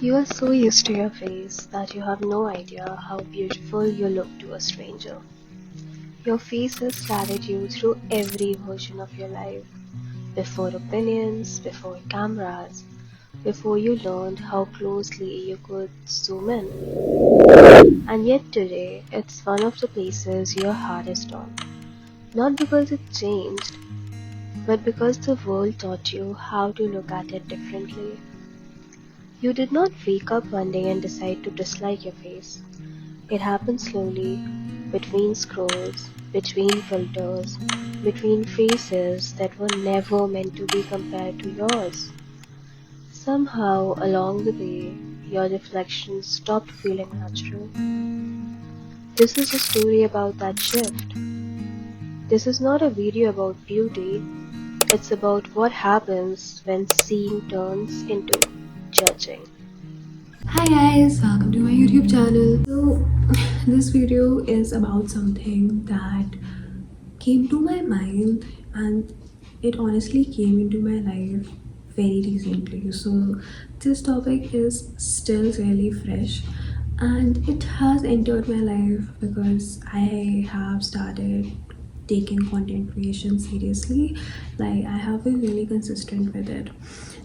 You are so used to your face that you have no idea how beautiful you look to a stranger. Your face has carried you through every version of your life, before opinions, before cameras, before you learned how closely you could zoom in. And yet today, it's one of the places you're hardest on. Not because it changed, but because the world taught you how to look at it differently. You did not wake up one day and decide to dislike your face. It happened slowly, between scrolls, between filters, between faces that were never meant to be compared to yours. Somehow, along the way, your reflection stopped feeling natural. This is a story about that shift. This is not a video about beauty, it's about what happens when seeing turns into judging. Hi guys, welcome to my YouTube channel. So this video is about something that came to my mind and it honestly came into my life very recently. So this topic is still really fresh and it has entered my life because I have started taking content creation seriously. Like I have been really consistent with it.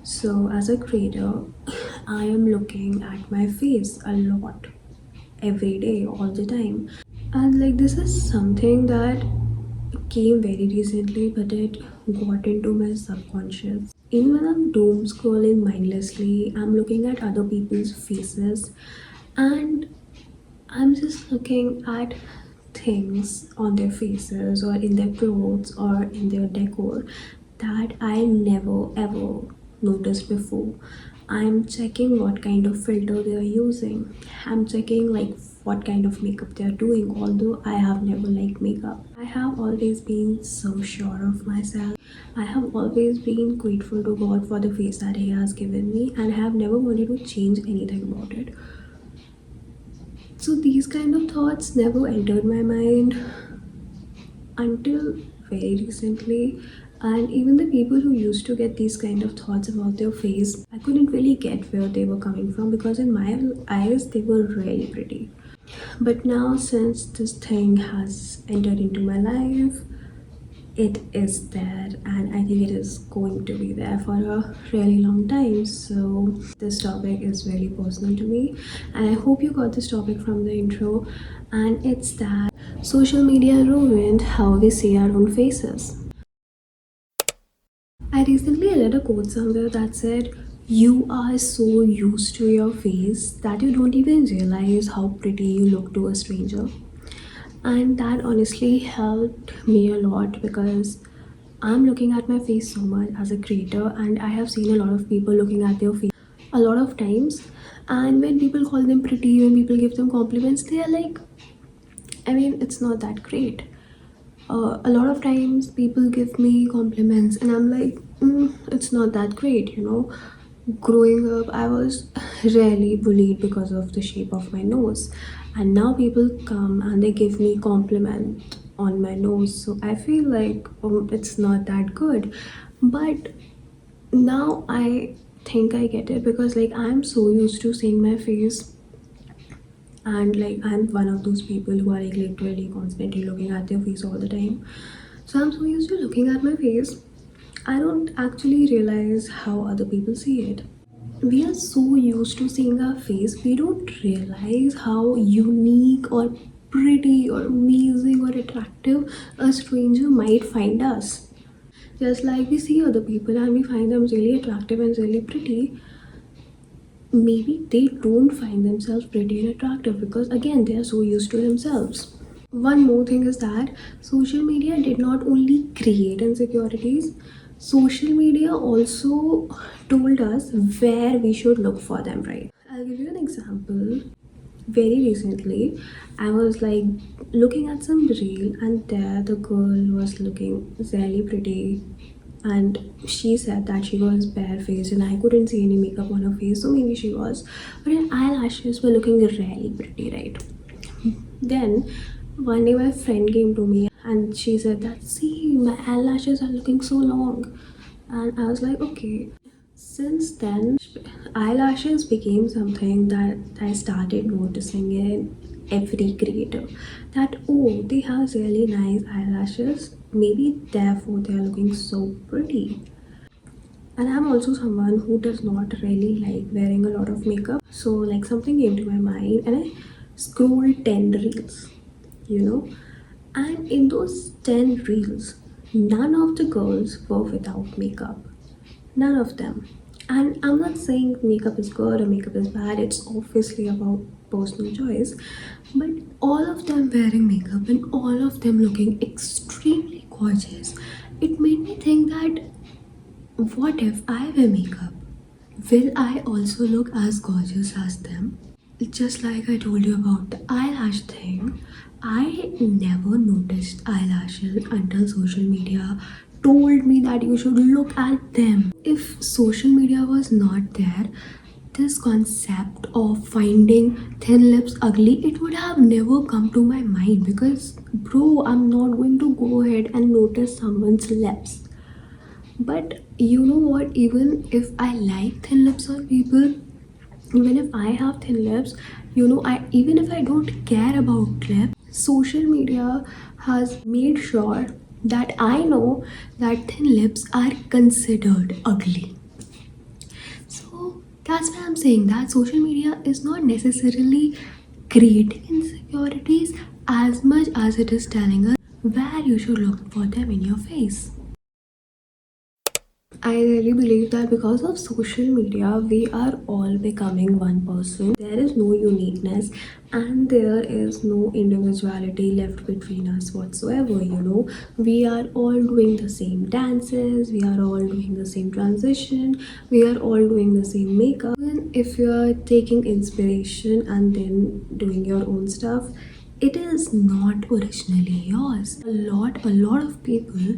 So as a creator, I am looking at my face a lot every day, all the time. And like this is something that came very recently, but it got into my subconscious. Even when I'm doom scrolling mindlessly, I'm looking at other people's faces and I'm just looking at things on their faces or in their clothes or in their decor that I never ever noticed before. I'm checking what kind of filter they are using. I'm checking like what kind of makeup they are doing, although I have never liked makeup. I have always been so sure of myself. I have always been grateful to God for the face that He has given me and I have never wanted to change anything about it. So these kind of thoughts never entered my mind until very recently. And even the people who used to get these kind of thoughts about their face, I couldn't really get where they were coming from because in my eyes they were really pretty. But now since this thing has entered into my life, it is there and I think it is going to be there for a really long time. So this topic is very personal to me and I hope you got this topic from the intro, and it's that social media ruined how we see our own faces. I recently read a quote somewhere that said, you are so used to your face that you don't even realize how pretty you look to a stranger. And that honestly helped me a lot because I'm looking at my face so much as a creator, and I have seen a lot of people looking at their face a lot of times. And when people call them pretty, when people give them compliments, they are like, I mean, it's not that great. A lot of times people give me compliments, and I'm like, it's not that great. Growing up, I was rarely bullied because of the shape of my nose, and now people come and they give me compliment on my nose, so I feel like it's not that good. But now I think I get it because like I'm so used to seeing my face, and like I'm one of those people who are like literally constantly looking at their face all the time. So I'm so used to looking at my face, I don't actually realize how other people see it. We are so used to seeing our face, we don't realize how unique or pretty or amazing or attractive a stranger might find us. Just like we see other people and we find them really attractive and really pretty, maybe they don't find themselves pretty and attractive because again they are so used to themselves. One more thing is that social media did not only create insecurities, social media also told us where we should look for them, right? I'll give you an example. Very recently, I was like looking at some reel, and there the girl was looking really pretty, and she said that she was barefaced and I couldn't see any makeup on her face, so maybe she was, but her eyelashes were looking really pretty, right? Then one day my friend came to me and she said that, see, my eyelashes are looking so long. And I was like, okay. Since then, eyelashes became something that I started noticing in every creator. That oh, they have really nice eyelashes. Maybe therefore they are looking so pretty. And I'm also someone who does not really like wearing a lot of makeup. So like something came to my mind and I scrolled 10 reels, you know. And in those 10 reels, none of the girls were without makeup. None of them. And I'm not saying makeup is good or makeup is bad, it's obviously about personal choice. But all of them wearing makeup and all of them looking extremely gorgeous. It made me think that what if I wear makeup? Will I also look as gorgeous as them? Just like I told you about the eyelash thing, I never noticed eyelashes until social media told me that you should look at them. If social media was not there, this concept of finding thin lips ugly, it would have never come to my mind because, bro, I'm not going to go ahead and notice someone's lips. But you know what? Even if I like thin lips on people, even if I have thin lips, I even if I don't care about lips, social media has made sure that I know that thin lips are considered ugly. So that's why I'm saying that social media is not necessarily creating insecurities as much as it is telling us where you should look for them in your face. I really believe that because of social media, we are all becoming one person. There is no uniqueness and there is no individuality left between us whatsoever. We are all doing the same dances, we are all doing the same transition, we are all doing the same makeup. Even if you are taking inspiration and then doing your own stuff, it is not originally yours. A lot of people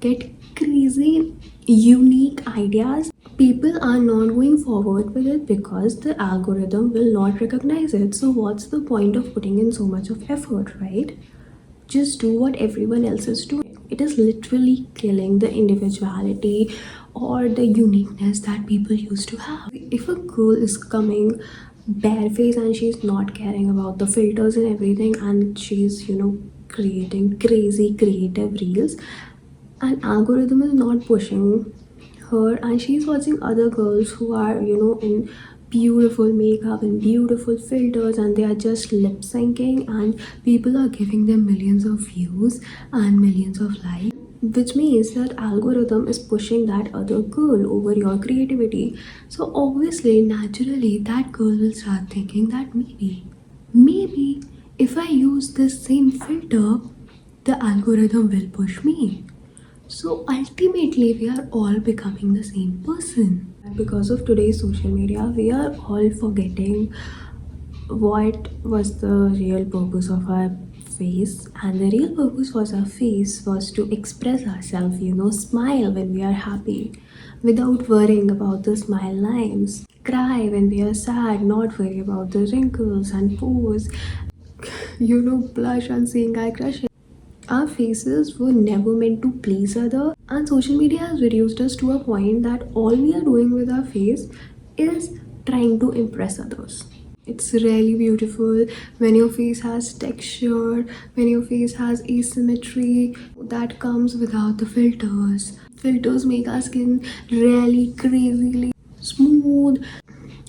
get crazy unique ideas. People are not going forward with it because the algorithm will not recognize it. So what's the point of putting in so much of effort, right? Just do what everyone else is doing. It is literally killing the individuality or the uniqueness that people used to have. If a girl is coming barefaced and she's not caring about the filters and everything, and she's creating crazy creative reels, an algorithm is not pushing her and she's watching other girls who are in beautiful makeup and beautiful filters and they are just lip syncing and people are giving them millions of views and millions of likes, which means that algorithm is pushing that other girl over your creativity. So obviously naturally that girl will start thinking that maybe if I use this same filter the algorithm will push me. So ultimately, we are all becoming the same person. And because of today's social media, we are all forgetting what was the real purpose of our face. And the real purpose was our face was to express ourselves, smile when we are happy without worrying about the smile lines. Cry when we are sad, not worry about the wrinkles and pores. Blush and seeing eye crushes. Our faces were never meant to please other, and social media has reduced us to a point that all we are doing with our face is trying to impress others. It's really beautiful when your face has texture, when your face has asymmetry that comes without the filters. Filters make our skin really crazily smooth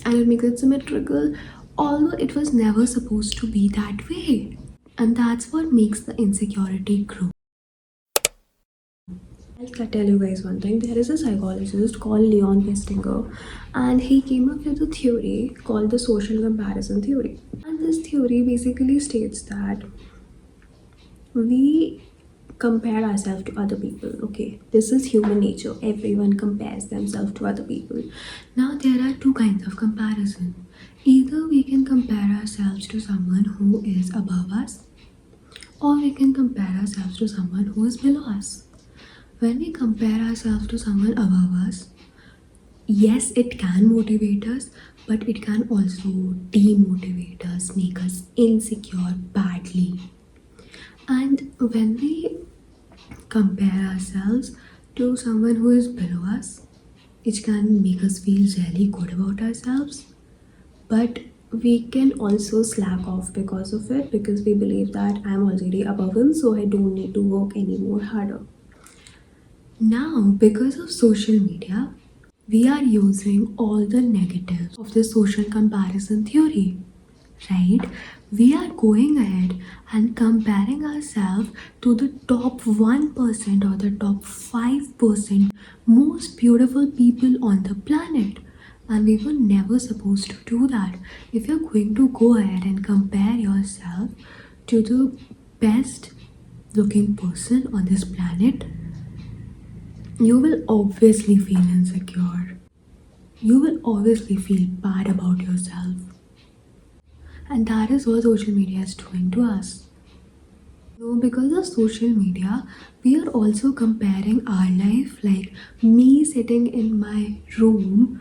and it makes it symmetrical, although it was never supposed to be that way. And that's what makes the insecurity grow. I'll tell you guys one thing. There is a psychologist called Leon Festinger, and he came up with a theory called the social comparison theory. And this theory basically states that we compare ourselves to other people. Okay, this is human nature. Everyone compares themselves to other people. Now, there are two kinds of comparison. Either we can compare ourselves to someone who is above us, or we can compare ourselves to someone who is below us. When we compare ourselves to someone above us, yes, it can motivate us, but it can also demotivate us, make us insecure badly. And when we compare ourselves to someone who is below us, It can make us feel really good about ourselves, but we can also slack off because of it, because we believe that I'm already above him, so I don't need to work any more harder. Now, because of social media, we are using all the negatives of the social comparison theory, right? We are going ahead and comparing ourselves to the top 1% or the top 5% most beautiful people on the planet. And we were never supposed to do that. If you're going to go ahead and compare yourself to the best looking person on this planet, you will obviously feel insecure. You will obviously feel bad about yourself. And that is what social media is doing to us. So, because of social media, we are also comparing our life, like me sitting in my room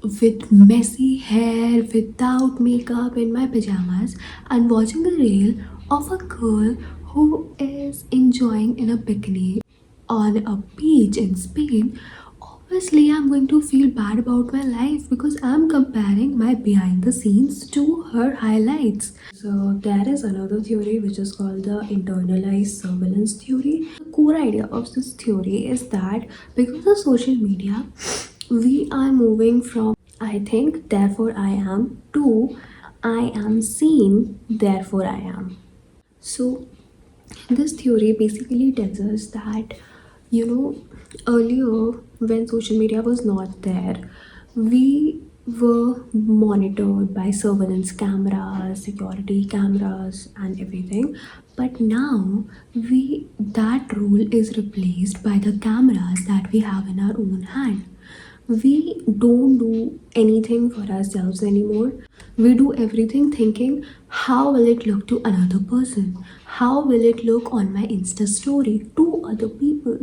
with messy hair, without makeup, in my pajamas, and watching a reel of a girl who is enjoying in a bikini on a beach in Spain. Obviously, I'm going to feel bad about my life because I'm comparing my behind the scenes to her highlights. So, there is another theory which is called the internalized surveillance theory. The core idea of this theory is that because of social media, we are moving from I think, therefore I am, to I am seen, therefore I am. So, this theory basically tells us that, you know, earlier when social media was not there, we were monitored by surveillance cameras, security cameras, and everything. But now, we that rule is replaced by the cameras that we have in our own hand. We don't do anything for ourselves anymore. We do everything thinking, how will it look to another person? How will it look on my Insta story to other people?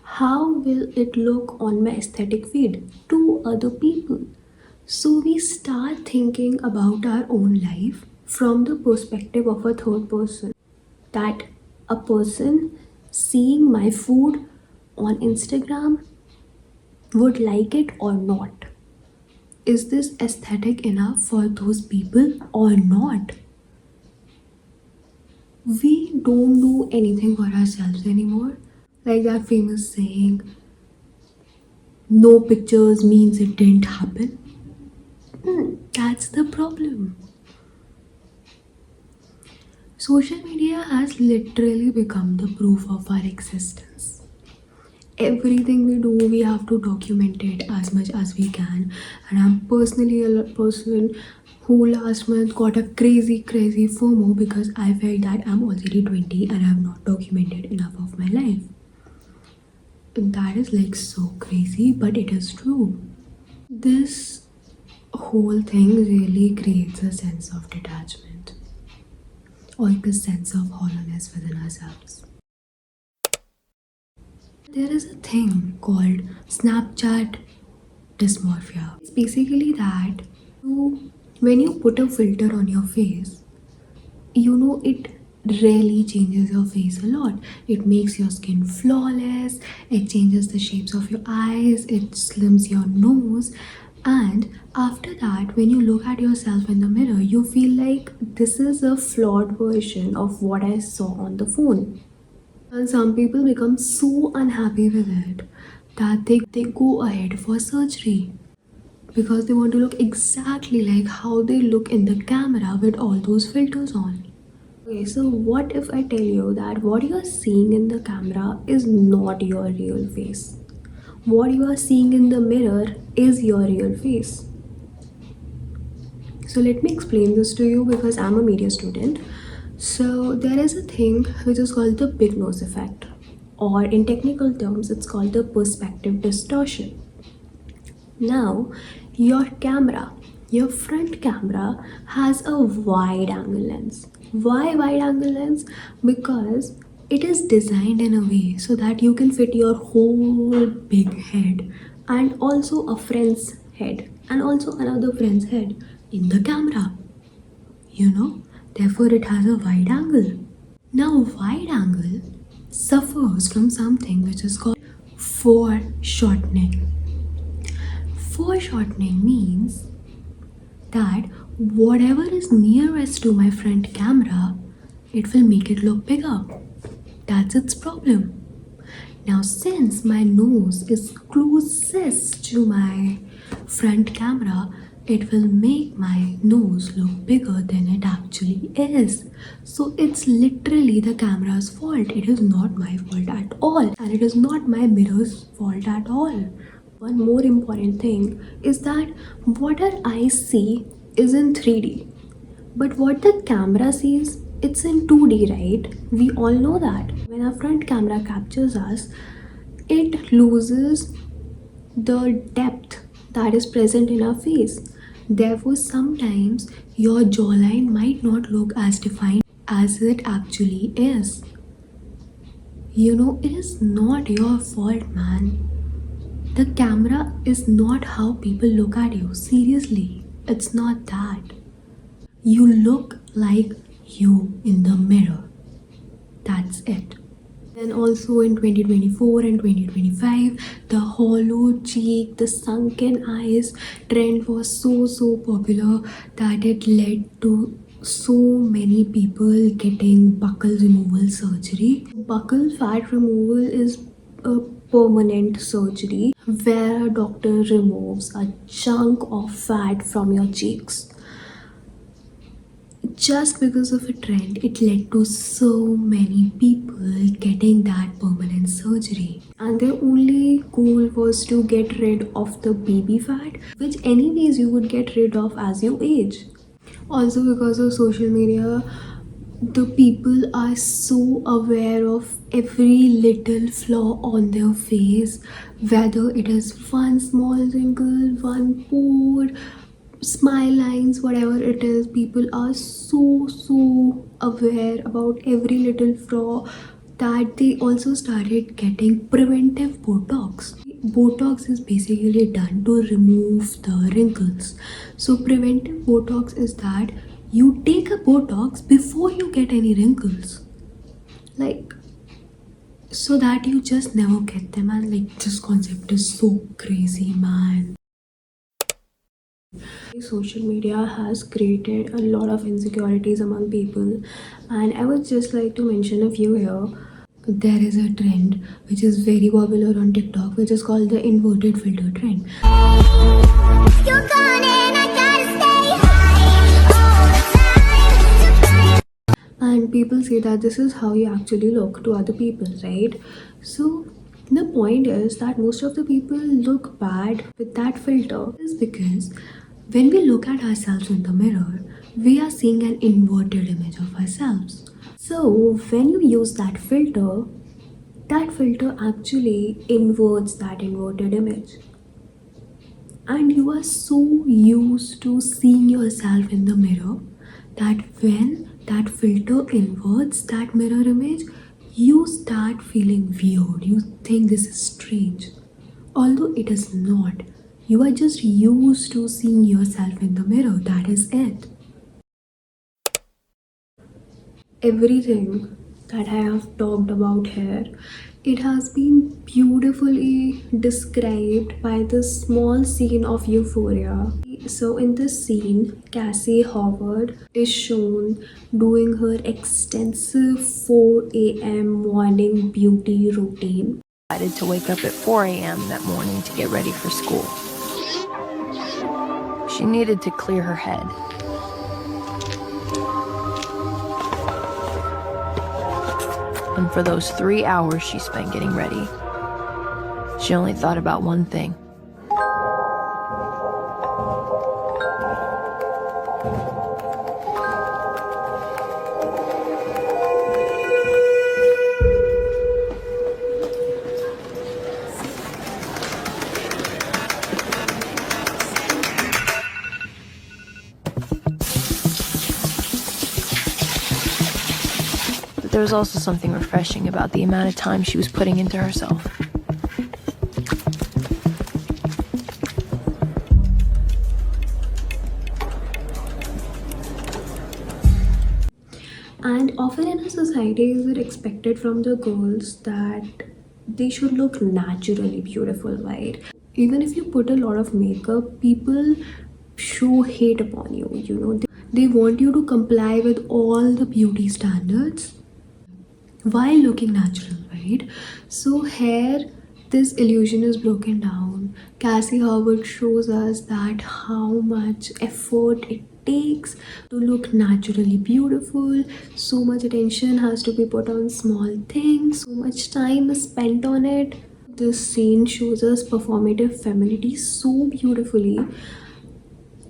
How will it look on my aesthetic feed to other people? So we start thinking about our own life from the perspective of a third person. That a person seeing my food on Instagram would like it or not. Is this aesthetic enough for those people or not? We don't do anything for ourselves anymore. Like that famous saying, no pictures means it didn't happen. That's the problem. Social media has literally become the proof of our existence. Everything we do, we have to document it as much as we can. And I'm personally a person who last month got a crazy FOMO because I felt that I'm already 20 and I have not documented enough of my life. And that is like so crazy, but it is true. This whole thing really creates a sense of detachment or the sense of hollowness within ourselves. There is a thing called Snapchat dysmorphia. It's basically that when you put a filter on your face, it really changes your face a lot. It makes your skin flawless, it changes the shapes of your eyes, it slims your nose. And after that, when you look at yourself in the mirror, you feel like this is a flawed version of what I saw on the phone. And some people become so unhappy with it that they go ahead for surgery because they want to look exactly like how they look in the camera with all those filters on. Okay, so what if I tell you that what you are seeing in the camera is not your real face? What you are seeing in the mirror is your real face. So let me explain this to you because I'm a media student. So there is a thing which is called the big nose effect, or in technical terms, it's called the perspective distortion. Now, your front camera has a wide angle lens. Why wide angle lens? Because it is designed in a way so that you can fit your whole big head and also a friend's head and also another friend's head in the camera. Therefore it has a wide angle. Now, wide angle suffers from something which is called foreshortening. Foreshortening means that whatever is nearest to my front camera, it will make it look bigger. That's its problem. Now, since my nose is closest to my front camera, it will make my nose look bigger than it actually is. So, it's literally the camera's fault. It is not my fault at all, and it is not my mirror's fault at all. One more important thing is that what our eyes see is in 3D, but what the camera sees, it's in 2D, right? We all know that. When our front camera captures us, it loses the depth that is present in our face. Therefore, sometimes your jawline might not look as defined as it actually is. It is not your fault, man. The camera is not how people look at you. Seriously, it's not that. You look like you in the mirror. That's it. Then also in 2024 and 2025, the hollow cheek, the sunken eyes trend was so popular that it led to so many people getting buccal removal surgery. Buccal fat removal is a permanent surgery where a doctor removes a chunk of fat from your cheeks. Just because of a trend, it led to so many people getting that permanent surgery. And their only goal was to get rid of the baby fat, which, anyways, you would get rid of as you age. Also, because of social media, the people are so aware of every little flaw on their face, whether it is one small wrinkle, one pore, smile lines, whatever it is. People are so aware about every little flaw that they also started getting preventive botox. Botox is basically done to remove the wrinkles. So preventive botox is that you take a botox before you get any wrinkles, like, so that you just never get them. And like, this concept is so crazy, man. Social media has created a lot of insecurities among people, and I would just like to mention a few here. There is a trend which is very popular on TikTok, which is called the inverted filter trend. You're gone and I gotta stay high all the time. And people say that this is how you actually look to other people, right? So the point is that most of the people look bad with that filter is because when we look at ourselves in the mirror, we are seeing an inverted image of ourselves. So when you use that filter actually inverts that inverted image. And you are so used to seeing yourself in the mirror that when that filter inverts that mirror image, you start feeling weird. You think this is strange. Although it is not. You are just used to seeing yourself in the mirror. That is it. Everything that I have talked about here, it has been beautifully described by this small scene of Euphoria. So in this scene, Cassie Howard is shown doing her extensive 4 a.m. morning beauty routine. Decided to wake up at 4 a.m. that morning to get ready for school. She needed to clear her head. And for those 3 hours she spent getting ready, she only thought about one thing. But there was also something refreshing about the amount of time she was putting into herself. And often in our society, is it expected from the girls that they should look naturally beautiful, right? Even if you put a lot of makeup, people show hate upon you, they want you to comply with all the beauty standards while looking natural, right? So here this illusion is broken down. Cassie Howard shows us that how much effort it takes to look naturally beautiful. So much attention has to be put on small things, so much time is spent on it. This scene shows us performative femininity so beautifully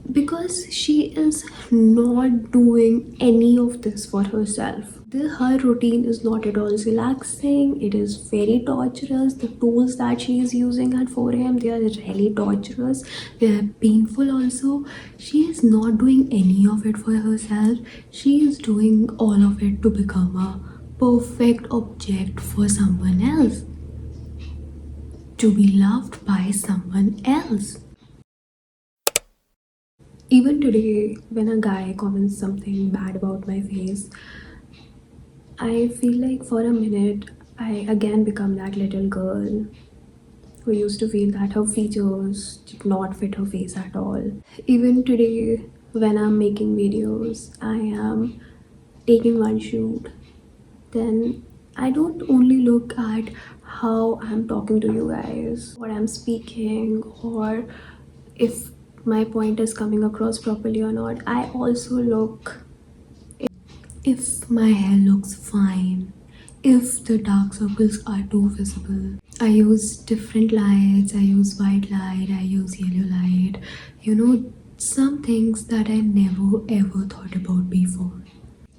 because she is not doing any of this for herself. Her routine is not at all relaxing, it is very torturous. The tools that she is using at 4 a.m. they are really torturous, they are painful also. She is not doing any of it for herself, she is doing all of it to become a perfect object for someone else, to be loved by someone else. Even today, when a guy comments something bad about my face, I feel like for a minute I again become that little girl who used to feel that her features did not fit her face at all. Even today, when I'm making videos, I am taking one shoot, then I don't only look at how I'm talking to you guys, what I'm speaking, or if my point is coming across properly or not. I also look if my hair looks fine, if the dark circles are too visible. I use different lights, I use white light, I use yellow light, some things that I never ever thought about before.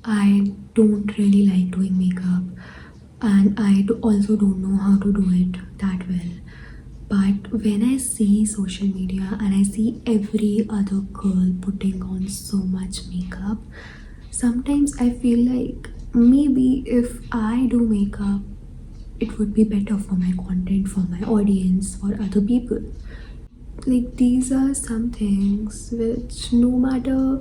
I don't really like doing makeup, and also don't know how to do it that well. But when I see social media and I see every other girl putting on so much makeup, sometimes I feel like maybe if I do makeup, it would be better for my content, for my audience, for other people. Like, these are some things which, no matter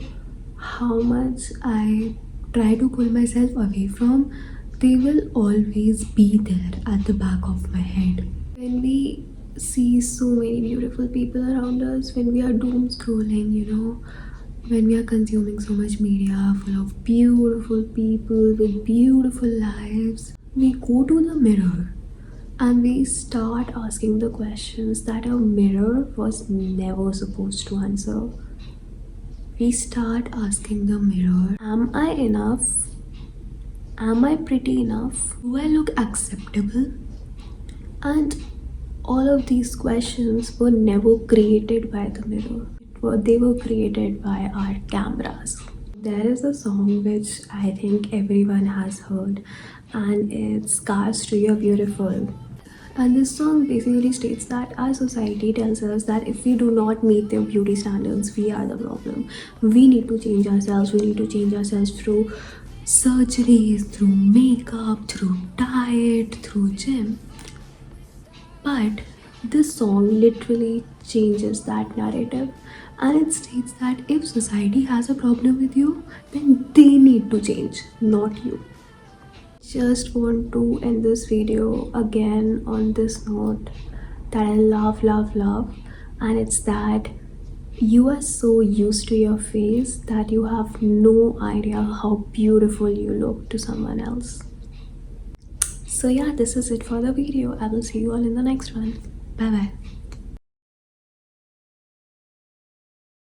how much I try to pull myself away from, they will always be there at the back of my head. When we see so many beautiful people around us, when we are doom scrolling, when we are consuming so much media full of beautiful people with beautiful lives, we go to the mirror and we start asking the questions that a mirror was never supposed to answer. We start asking the mirror, am I enough? Am I pretty enough? Do I look acceptable? And all of these questions were never created by the mirror. They were created by our cameras. There is a song which I think everyone has heard, and it's Scars to You're Beautiful. And this song basically states that our society tells us that if we do not meet their beauty standards, we are the problem. We need to change ourselves. We need to change ourselves through surgeries, through makeup, through diet, through gym. But this song literally changes that narrative, and it states that if society has a problem with you, then they need to change, not you. Just want to end this video again on this note that I love, and it's that you are so used to your face that you have no idea how beautiful you look to someone else. So yeah, this is it for the video. I will see you all in the next one. Bye bye.